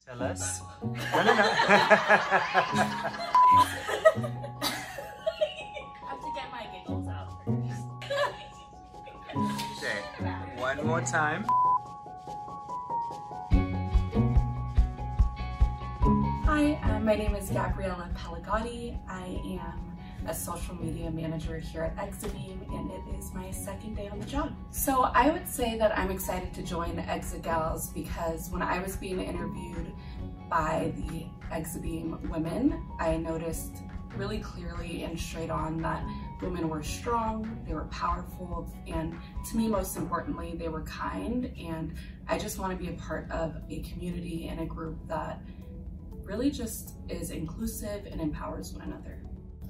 Tell us. No. I have to get my giggles out first. Okay, one more time. Hi, my name is Gabriella Pellagatti. I am a social media manager here at Exabeam, and it is my second day on the job. So I would say that I'm excited to join ExaGals because when I was being interviewed by the Exabeam women, I noticed really clearly and straight on that women were strong, they were powerful, and to me, most importantly, they were kind. And I just want to be a part of a community and a group that really just is inclusive and empowers one another.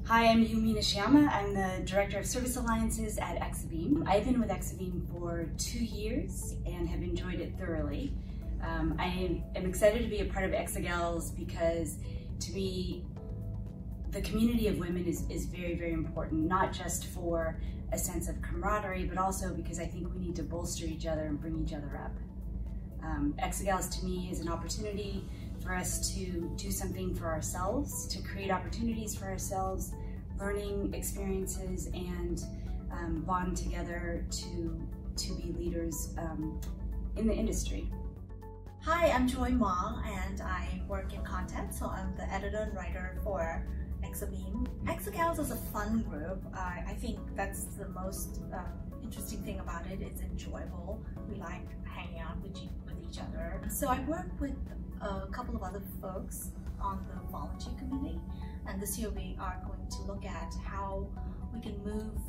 Hi, I'm Yumi Nishiyama. I'm the Director of Service Alliances at Exabeam. I've been with Exabeam for 2 years and have enjoyed it thoroughly. I am excited to be a part of ExaGals because to me, the community of women is very, very important, not just for a sense of camaraderie, but also because I think we need to bolster each other and bring each other up. ExaGals to me is an opportunity for us to do something for ourselves, to create opportunities for ourselves, learning experiences, and bond together to be leaders in the industry. Hi, I'm Joy Ma, and I work in content, so I'm the editor and writer for Exabeam. ExaGals is a fun group. I think that's the most interesting thing about it. It's enjoyable. We like hanging out with each other. So I work with a couple of other folks on the volunteer committee, and this year we are going to look at how we can move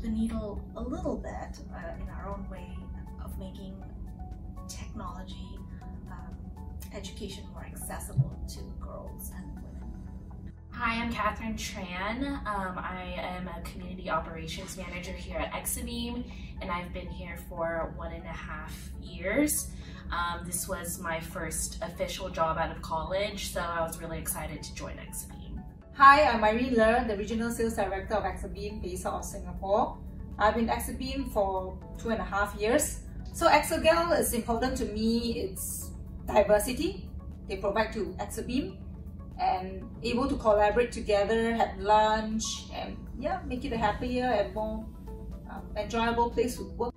the needle a little bit in our own way of making technology education more accessible to girls and women. Hi, I'm Catherine Tran. I am a Community Operations Manager here at Exabeam, and I've been here for 1.5 years. This was my first official job out of college, so I was really excited to join Exabeam. Hi, I'm Irene Le, the Regional Sales Director of Exabeam based out of Singapore. I've been Exabeam for 2.5 years. So ExaGals is important to me. It's diversity they provide to Exabeam, and able to collaborate together, have lunch, and yeah, make it a happier and more enjoyable place to work.